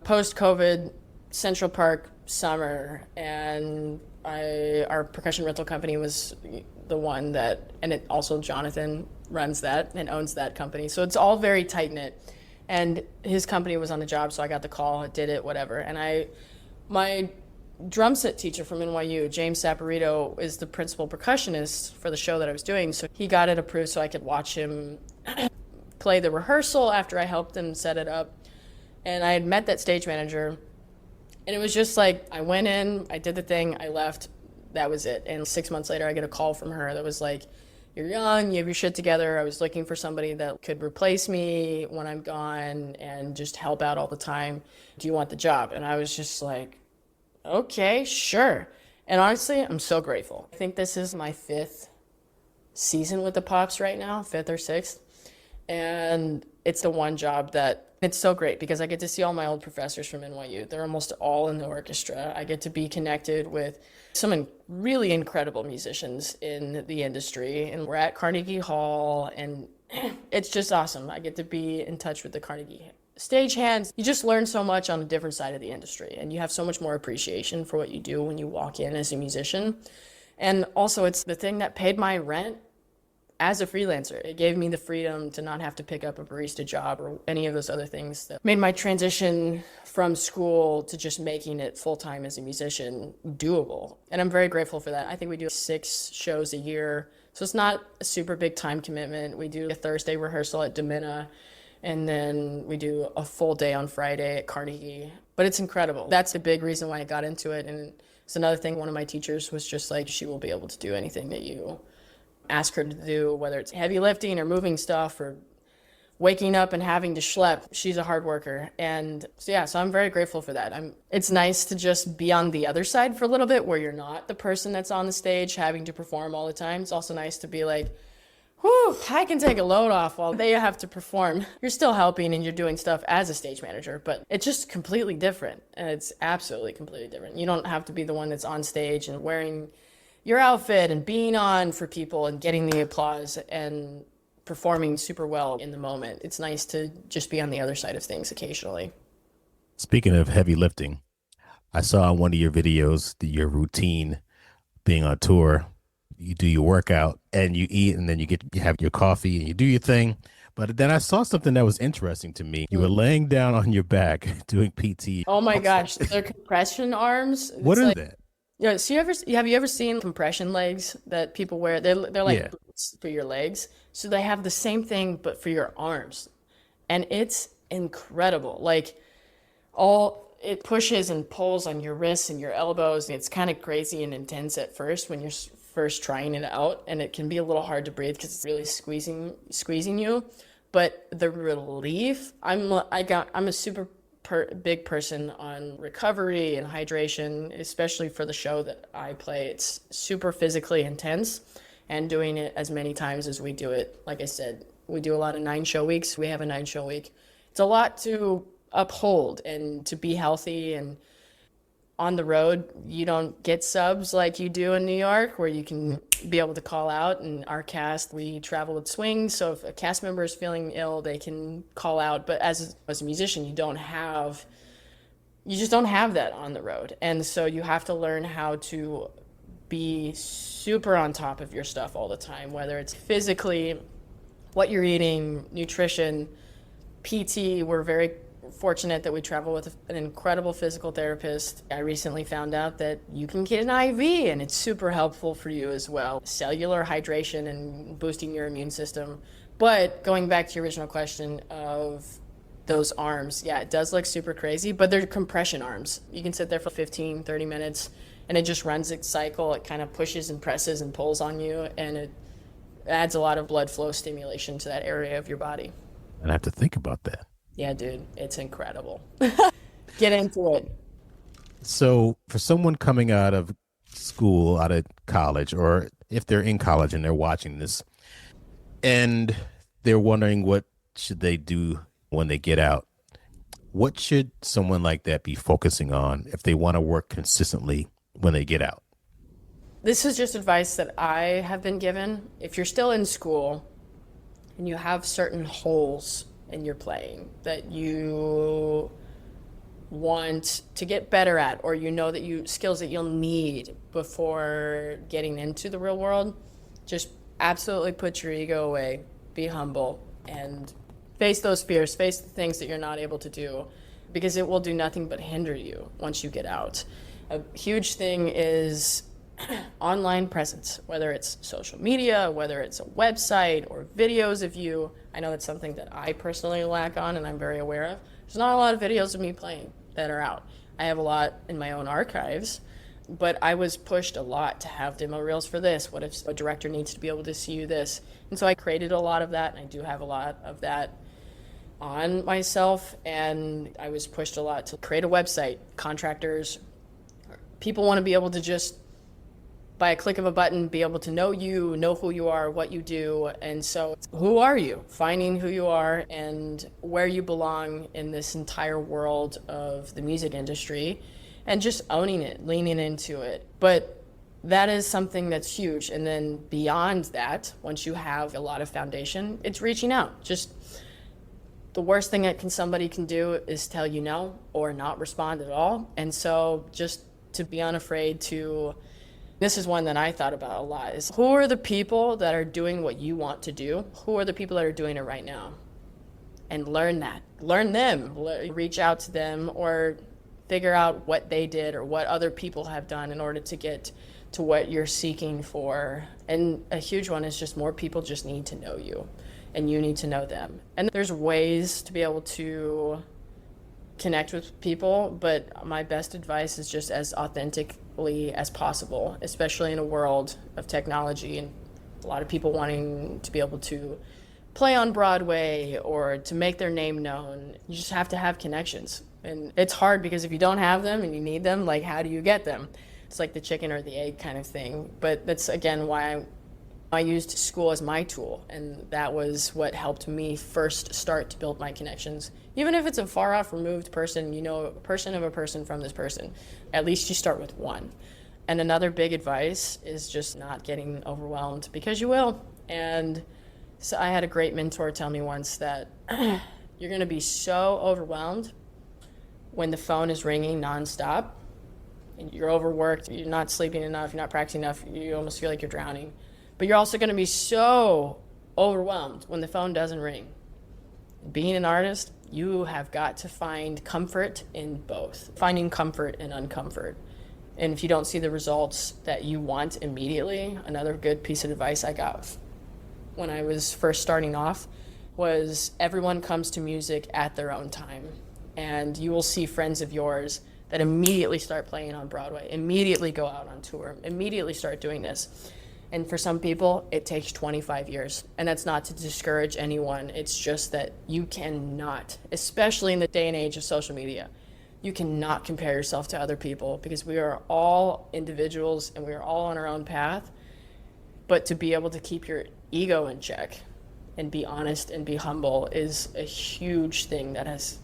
Post-COVID, Central Park summer, and our percussion rental company was the one that, and it also Jonathan runs that and owns that company. So it's all very tight-knit. And his company was on the job, so I got the call, did it, whatever. And my drum set teacher from NYU, James Saporito, is the principal percussionist for the show that I was doing. So he got it approved so I could watch him play the rehearsal after I helped him set it up. And I had met that stage manager, and it was just like, I went in, I did the thing, I left, that was it. And 6 months later, I get a call from her that was like, you're young, you have your shit together. I was looking for somebody that could replace me when I'm gone and just help out all the time. Do you want the job? And I was just like, okay, sure. And honestly, I'm so grateful. I think this is my 5th season with the Pops right now, 5th or 6th. And it's the one job that it's so great because I get to see all my old professors from NYU. They're almost all in the orchestra. I get to be connected with some really incredible musicians in the industry. And we're at Carnegie Hall, and it's just awesome. I get to be in touch with the Carnegie stagehands. You just learn so much on a different side of the industry, and you have so much more appreciation for what you do when you walk in as a musician. And also, it's the thing that paid my rent as a freelancer. It gave me the freedom to not have to pick up a barista job or any of those other things that made my transition from school to just making it full-time as a musician doable. And I'm very grateful for that. I think we do 6 shows a year, so it's not a super big time commitment. We do a Thursday rehearsal at Domina, and then we do a full day on Friday at Carnegie. But it's incredible. That's the big reason why I got into it. And it's another thing, one of my teachers was just like, she will be able to do anything that you ask her to do, whether it's heavy lifting or moving stuff or waking up and having to schlep. She's a hard worker. And so I'm very grateful for that. It's nice to just be on the other side for a little bit where you're not the person that's on the stage having to perform all the time. It's also nice to be like, whew, I can take a load off while they have to perform. You're still helping and you're doing stuff as a stage manager, but it's just completely different. And it's absolutely completely different. You don't have to be the one that's on stage and wearing your outfit and being on for people and getting the applause and performing super well in the moment. It's nice to just be on the other side of things occasionally. Speaking of heavy lifting, I saw on one of your videos your routine being on tour. You do your workout and you eat, and then you have your coffee and you do your thing. But then I saw something that was interesting to me. You were laying down on your back doing PT. Oh my gosh, they're compression arms. What is that? Yeah, so have you ever seen compression legs that people wear? They're like boots for your legs. So they have the same thing but for your arms. And it's incredible. Like it pushes and pulls on your wrists and your elbows. It's kind of crazy and intense at first when you're first trying it out, and it can be a little hard to breathe because it's really squeezing you. But the relief, I'm a super big person on recovery and hydration, especially for the show that I play. It's super physically intense, and doing it as many times as we do it, like I said, We do a lot of 9-show weeks. We have a 9-show week. It's a lot to uphold and to be healthy. And on the road, you don't get subs like you do in New York, where you can be able to call out. And our cast, we travel with swings. So if a cast member is feeling ill, they can call out. But as a musician, you just don't have that on the road. And so you have to learn how to be super on top of your stuff all the time, whether it's physically, what you're eating, nutrition, PT. We're very fortunate that we travel with an incredible physical therapist. I recently found out that you can get an IV and it's super helpful for you as well. Cellular hydration and boosting your immune system. But going back to your original question of those arms, yeah, it does look super crazy, but they're compression arms. You can sit there for 15, 30 minutes and it just runs its cycle. It kind of pushes and presses and pulls on you, and it adds a lot of blood flow stimulation to that area of your body. And I have to think about that. Yeah, dude, it's incredible. Get into it. So for someone coming out of school, out of college, or if they're in college and they're watching this and they're wondering what should they do when they get out, what should someone like that be focusing on if they want to work consistently when they get out? This is just advice that I have been given. If you're still in school and you have certain holes in your playing that you want to get better at, or you know that skills that you'll need before getting into the real world, just absolutely put your ego away, be humble, and face those fears, face the things that you're not able to do, because it will do nothing but hinder you once you get out. A huge thing is online presence, whether it's social media, whether it's a website or videos of you. I know that's something that I personally lack on and I'm very aware of. There's not a lot of videos of me playing that are out. I have a lot in my own archives, but I was pushed a lot to have demo reels for this. What if a director needs to be able to see you this? And so I created a lot of that, and I do have a lot of that on myself, and I was pushed a lot to create a website. Contractors, people want to be able to just, by a click of a button, be able to know you, know who you are, what you do. And so who are you? Finding who you are and where you belong in this entire world of the music industry, and just owning it, leaning into it. But that is something that's huge. And then beyond that, once you have a lot of foundation, it's reaching out. Just the worst thing that somebody can do is tell you no or not respond at all. And so just to be unafraid to, this is one that I thought about a lot, is who are the people that are doing what you want to do? Who are the people that are doing it right now? And learn that. Learn them. Reach out to them, or figure out what they did or what other people have done in order to get to what you're seeking for. And a huge one is just more people just need to know you, and you need to know them. And there's ways to be able to connect with people, but my best advice is just as authentically as possible, especially in a world of technology and a lot of people wanting to be able to play on Broadway or to make their name known. You just have to have connections. And it's hard because if you don't have them and you need them, like, how do you get them? It's like the chicken or the egg kind of thing. But that's, again, why I used school as my tool, and that was what helped me first start to build my connections. Even if it's a far off removed person, you know, a person of a person from this person, at least you start with one. And another big advice is just not getting overwhelmed, because you will. And so I had a great mentor tell me once that you're going to be so overwhelmed when the phone is ringing nonstop and you're overworked, you're not sleeping enough, you're not practicing enough, you almost feel like you're drowning. But you're also going to be so overwhelmed when the phone doesn't ring. Being an artist, you have got to find comfort in both, finding comfort and uncomfort. And if you don't see the results that you want immediately, another good piece of advice I got when I was first starting off was everyone comes to music at their own time. And you will see friends of yours that immediately start playing on Broadway, immediately go out on tour, immediately start doing this. And for some people, it takes 25 years. And that's not to discourage anyone. It's just that you cannot, especially in the day and age of social media, you cannot compare yourself to other people, because we are all individuals and we are all on our own path. But to be able to keep your ego in check and be honest and be humble is a huge thing that has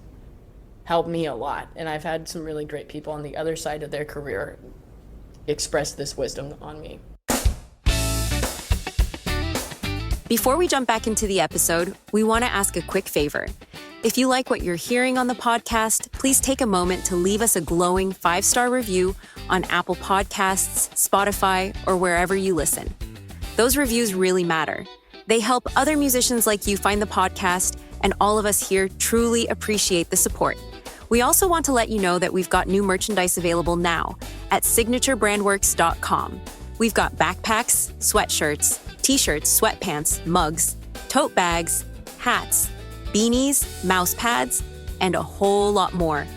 helped me a lot. And I've had some really great people on the other side of their career express this wisdom on me. Before we jump back into the episode, we want to ask a quick favor. If you like what you're hearing on the podcast, please take a moment to leave us a glowing 5-star review on Apple Podcasts, Spotify, or wherever you listen. Those reviews really matter. They help other musicians like you find the podcast, and all of us here truly appreciate the support. We also want to let you know that we've got new merchandise available now at signaturebrandworks.com. We've got backpacks, sweatshirts, t-shirts, sweatpants, mugs, tote bags, hats, beanies, mouse pads, and a whole lot more.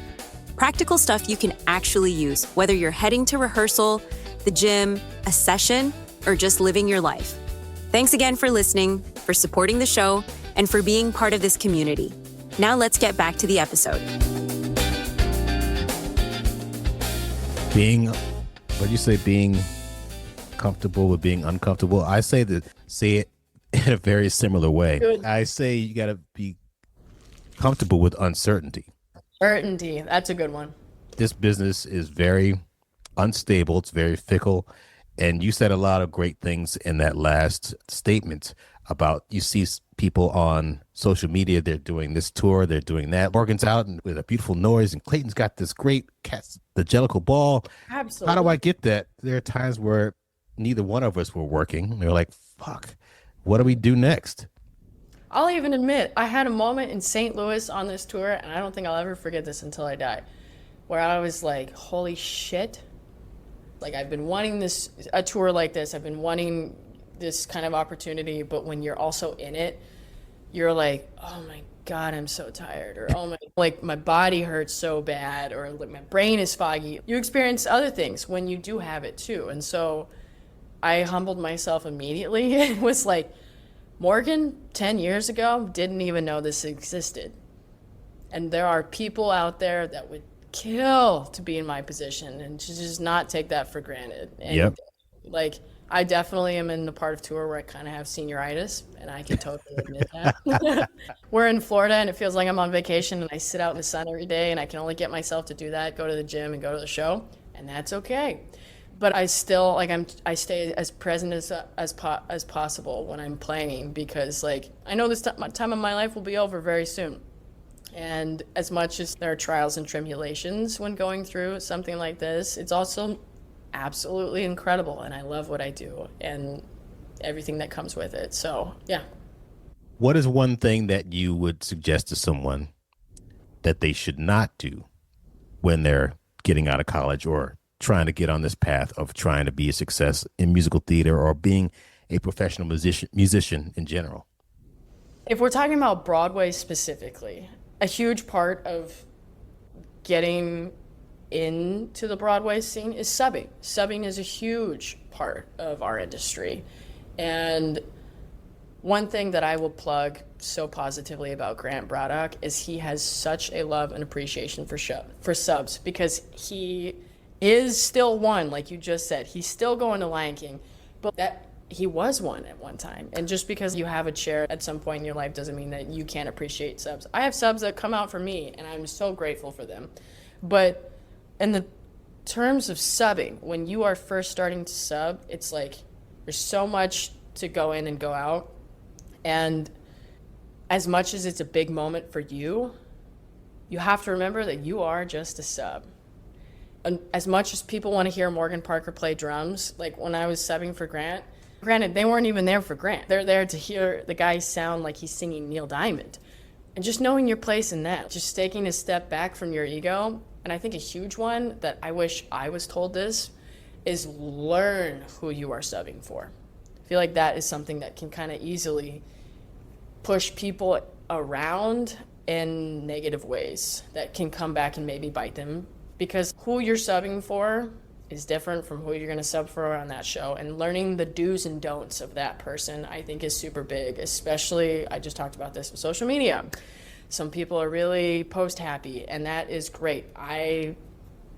Practical stuff you can actually use, whether you're heading to rehearsal, the gym, a session, or just living your life. Thanks again for listening, for supporting the show, and for being part of this community. Now let's get back to the episode. What do you say, being comfortable with being uncomfortable? I say it in a very similar way. Good. I say you got to be comfortable with uncertainty. Certainty, that's a good one. This business is very unstable. It's very fickle. And you said a lot of great things in that last statement about you see people on social media, they're doing this tour, they're doing that. Morgan's out and with a beautiful noise, and Clayton's got this great the jellicle ball. Absolutely. How do I get that? There are times where neither one of us were working. They're like, fuck, what do we do next? I'll even admit, I had a moment in St. Louis on this tour, and I don't think I'll ever forget this until I die, where I was like, holy shit. Like, I've been wanting a tour like this. I've been wanting this kind of opportunity, but when you're also in it, you're like, oh my God, I'm so tired. Or, my body hurts so bad, or like my brain is foggy. You experience other things when you do have it too. And so I humbled myself immediately. It was like, Morgan, 10 years ago, didn't even know this existed. And there are people out there that would kill to be in my position, and to just not take that for granted. And Yep. Like, I definitely am in the part of tour where I kind of have senioritis, and I can totally admit that. We're in Florida, and it feels like I'm on vacation, and I sit out in the sun every day, and I can only get myself to do that, go to the gym and go to the show, and that's okay. But I still, I stay as present as possible when I'm playing, because I know this time of my life will be over very soon. And as much as there are trials and tribulations when going through something like this, it's also absolutely incredible, and I love what I do and everything that comes with it. So, yeah. What is one thing that you would suggest to someone that they should not do when they're getting out of college or trying to get on this path of trying to be a success in musical theater or being a professional musician in general? If we're talking about Broadway specifically, a huge part of getting into the Broadway scene is subbing. Subbing is a huge part of our industry. And one thing that I will plug so positively about Grant Braddock is he has such a love and appreciation for subs, because he is still one, like you just said. He's still going to Lion King, but that he was one at one time. And just because you have a chair at some point in your life doesn't mean that you can't appreciate subs. I have subs that come out for me, and I'm so grateful for them. But in the terms of subbing, when you are first starting to sub, it's like there's so much to go in and go out. And as much as it's a big moment for you, you have to remember that you are just a sub. And as much as people want to hear Morgan Parker play drums, like when I was subbing for Grant, granted, they weren't even there for Grant. They're there to hear the guy sound like he's singing Neil Diamond. And just knowing your place in that, just taking a step back from your ego. And I think a huge one that I wish I was told this is learn who you are subbing for. I feel like that is something that can kind of easily push people around in negative ways that can come back and maybe bite them, because who you're subbing for is different from who you're going to sub for on that show. And learning the do's and don'ts of that person, I think, is super big, especially, I just talked about this with social media. Some people are really post happy, and that is great. I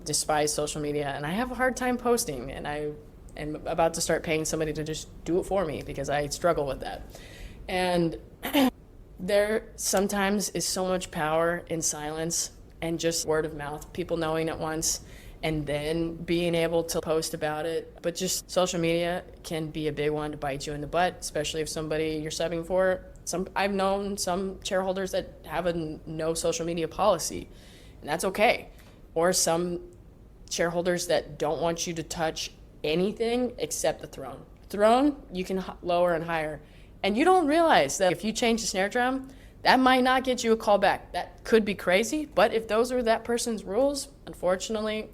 despise social media, and I have a hard time posting, and I am about to start paying somebody to just do it for me because I struggle with that. And there sometimes is so much power in silence and just word of mouth, people knowing it once and then being able to post about it. But just social media can be a big one to bite you in the butt, especially if somebody you're subbing for. I've known some shareholders that have a no social media policy, and that's okay. Or some shareholders that don't want you to touch anything except the throne. Throne, you can lower and higher. And you don't realize that if you change the snare drum, that might not get you a call back. That could be crazy, but if those are that person's rules, unfortunately,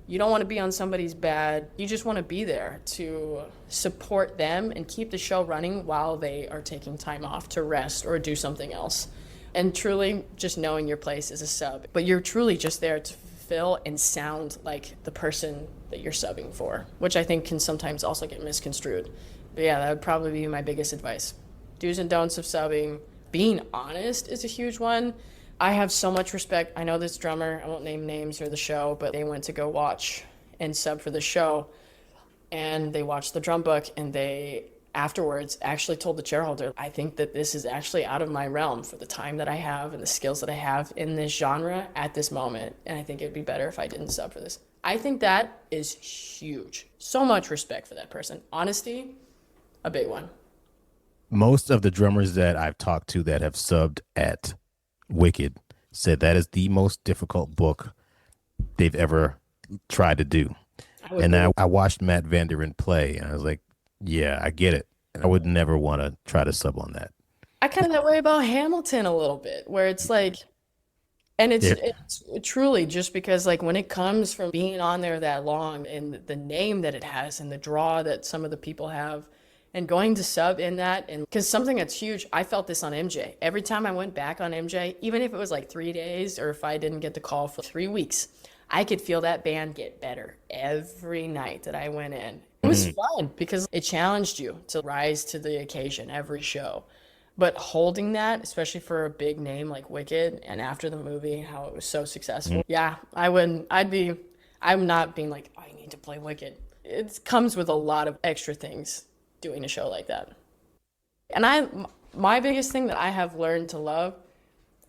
you don't want to be on somebody's bad. You just want to be there to support them and keep the show running while they are taking time off to rest or do something else. And truly just knowing your place as a sub. But you're truly just there to fulfill and sound like the person that you're subbing for, which I think can sometimes also get misconstrued. But yeah, that would probably be my biggest advice. Do's and don'ts of subbing. Being honest is a huge one. I have so much respect. I know this drummer, I won't name names or the show, but they went to go watch and sub for the show. And they watched the drum book and they afterwards actually told the shareholder, I think that this is actually out of my realm for the time that I have and the skills that I have in this genre at this moment. And I think it'd be better if I didn't sub for this. I think that is huge. So much respect for that person. Honesty, a big one. Most of the drummers that I've talked to that have subbed at Wicked said that is the most difficult book they've ever tried to do. And I watched Matt Vanderin play and I was like, yeah, I get it. I would never want to try to sub on that. I kind of that way about Hamilton a little bit, where it's like, and it's truly just because like when it comes from being on there that long and the name that it has and the draw that some of the people have and going to sub in that, and because something that's huge, I felt this on MJ. Every time I went back on MJ, even if it was like 3 days or if I didn't get the call for 3 weeks, I could feel that band get better every night that I went in. It was fun because it challenged you to rise to the occasion every show. But holding that, especially for a big name like Wicked, and after the movie, how it was so successful, yeah, I'm not being like, I need to play Wicked. It comes with a lot of extra things doing a show like that. And my biggest thing that I have learned to love,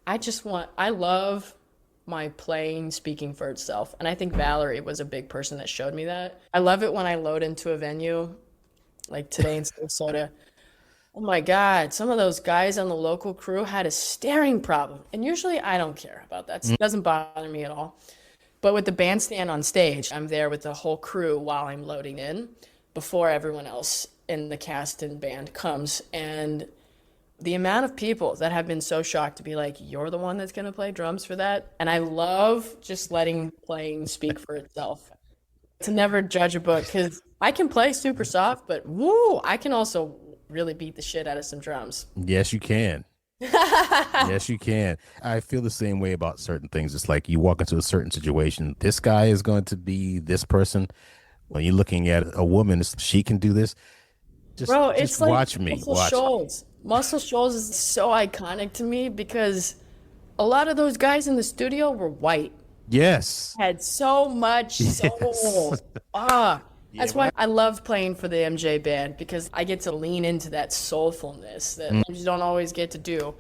I love my playing speaking for itself. And I think Valerie was a big person that showed me that. I love it when I load into a venue, like today in Sarasota. Oh my God, some of those guys on the local crew had a staring problem. And usually I don't care about that. It doesn't bother me at all. But with the bandstand on stage, I'm there with the whole crew while I'm loading in before everyone else in the cast and band comes. And the amount of people that have been so shocked to be like, you're the one that's going to play drums for that. And I love just letting playing speak for itself. To never judge a book, because I can play super soft, but woo, I can also really beat the shit out of some drums. Yes, you can. Yes, you can. I feel the same way about certain things. It's like you walk into a certain situation. This guy is going to be this person. When you're looking at a woman, she can do this. Bro, it's like watch me. Muscle Shoals. Muscle Shoals is so iconic to me because a lot of those guys in the studio were white. Yes. Had so much soul. That's why I love playing for the MJ band, because I get to lean into that soulfulness that I just don't always get to do.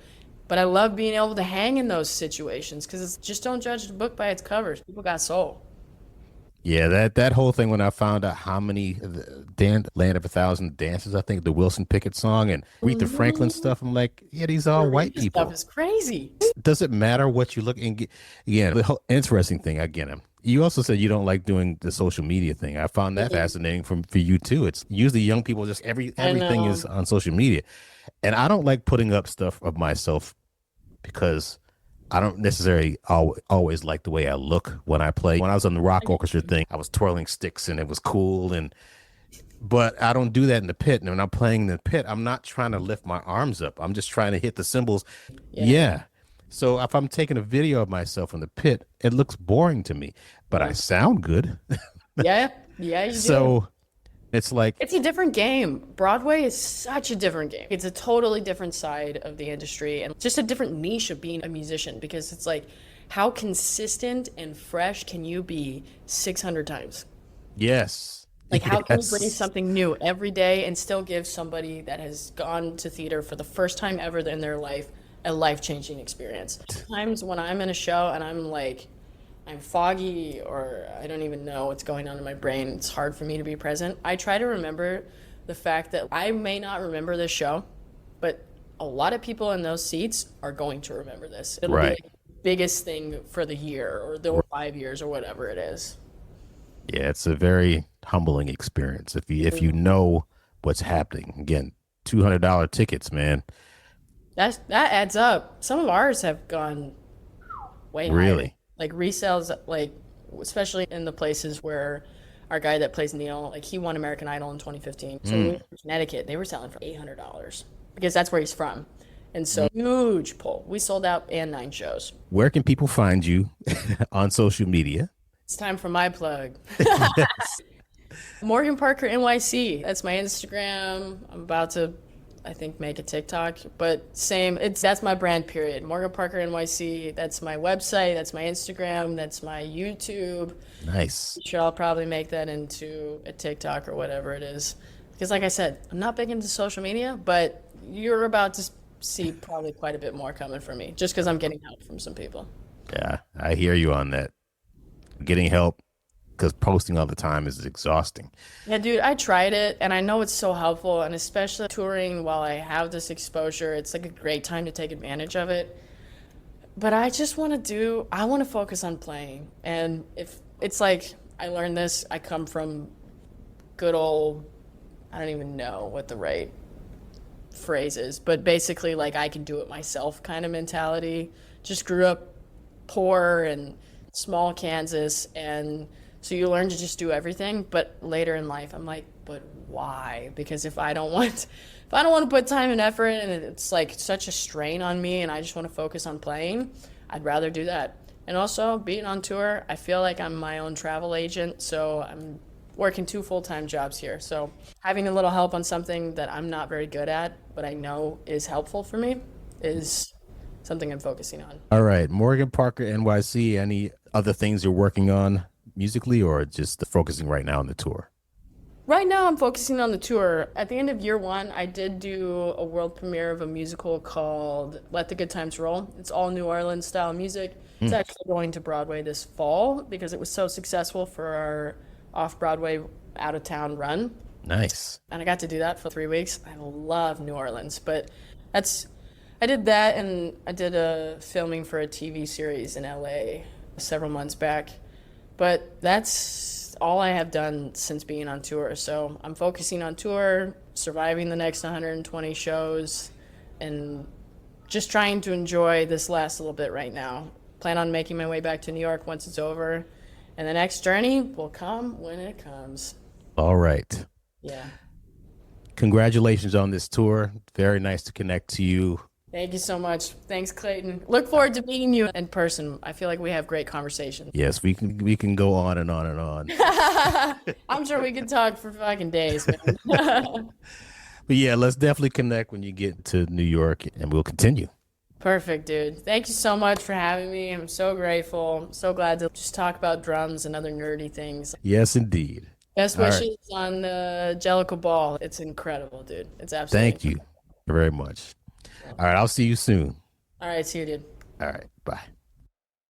But I love being able to hang in those situations because it's just don't judge the book by its covers. People got soul. Yeah, that whole thing when I found out how many Land of a Thousand Dances, I think the Wilson Pickett song and Aretha Franklin stuff, I'm like, yeah, these are all white people. Stuff is crazy. Does it matter what you look and again, the whole interesting thing again. You also said you don't like doing the social media thing. I found that fascinating for you too. It's usually young people, just everything is on social media. And I don't like putting up stuff of myself because I don't necessarily always like the way I look when I play. When I was on the rock orchestra thing, I was twirling sticks and it was cool. But I don't do that in the pit. And when I'm playing in the pit, I'm not trying to lift my arms up. I'm just trying to hit the cymbals. Yeah. So if I'm taking a video of myself in the pit, it looks boring to me, but I sound good. Yeah, you do. So it's like, it's a different game. Broadway is such a different game. It's a totally different side of the industry and just a different niche of being a musician, because it's like, how consistent and fresh can you be 600 times? Yes. Like, how can you bring Yes. something new every day and still give somebody that has gone to theater for the first time ever in their life a life-changing experience? Times when I'm in a show and I'm like, I'm foggy or I don't even know what's going on in my brain, it's hard for me to be present. I try to remember the fact that I may not remember this show, but a lot of people in those seats are going to remember this. It'll be Right. like the biggest thing for the year or the 5 years or whatever it is. Yeah, it's a very humbling experience if you know what's happening. Again, $200 tickets, man. That adds up. Some of ours have gone way higher. Really? Like resales, like especially in the places where our guy that plays Neil, like he won American Idol in 2015. So we were in Connecticut, they were selling for $800 because that's where he's from. And so huge pull. We sold out and 9 shows. Where can people find you on social media? It's time for my plug. Morgan Parker NYC. That's my Instagram. I'm about to, I think, make a TikTok, but that's my brand period. Morgan Parker NYC. That's my website. That's my Instagram. That's my YouTube. Nice. Sure, I'll probably make that into a TikTok or whatever it is. Because like I said, I'm not big into social media, but you're about to see probably quite a bit more coming from me just because I'm getting help from some people. Yeah, I hear you on that. Getting help because posting all the time is exhausting. Yeah, dude, I tried it and I know it's so helpful, and especially touring while I have this exposure, it's like a great time to take advantage of it. But I just want to focus on playing. And if it's like, I learned this, I come from good old, I don't even know what the right phrase is, but basically like I can do it myself kind of mentality. Just grew up poor and small Kansas, and so you learn to just do everything. But later in life, I'm like, but why? Because if I don't want to put time and effort, and it's like such a strain on me, and I just want to focus on playing, I'd rather do that. And also being on tour, I feel like I'm my own travel agent, so I'm working 2 full-time jobs here. So having a little help on something that I'm not very good at, but I know is helpful for me, is something I'm focusing on. All right, Morgan Parker NYC. Any other things you're working on musically, or just focusing right now on the tour? Right now, I'm focusing on the tour. At the end of year 1, I did do a world premiere of a musical called Let the Good Times Roll. It's all New Orleans style music. It's actually going to Broadway this fall because it was so successful for our off-Broadway out-of-town run. Nice. And I got to do that for 3 weeks. I love New Orleans, but I did that, and I did a filming for a TV series in LA several months back. But that's all I have done since being on tour. So I'm focusing on tour, surviving the next 120 shows, and just trying to enjoy this last little bit right now. Plan on making my way back to New York once it's over, and the next journey will come when it comes. All right. Yeah. Congratulations on this tour. Very nice to connect to you. Thank you so much. Thanks, Clayton. Look forward to meeting you in person. I feel like we have great conversations. Yes, we can go on and on and on. I'm sure we could talk for fucking days, man. But yeah, let's definitely connect when you get to New York, and we'll continue. Perfect, dude. Thank you so much for having me. I'm so grateful. I'm so glad to just talk about drums and other nerdy things. Yes, indeed. Best All right. wishes on the Jellicle Ball. It's incredible, dude. It's absolutely Thank you very much. All right, I'll see you soon. All right, see you, dude. All right, bye.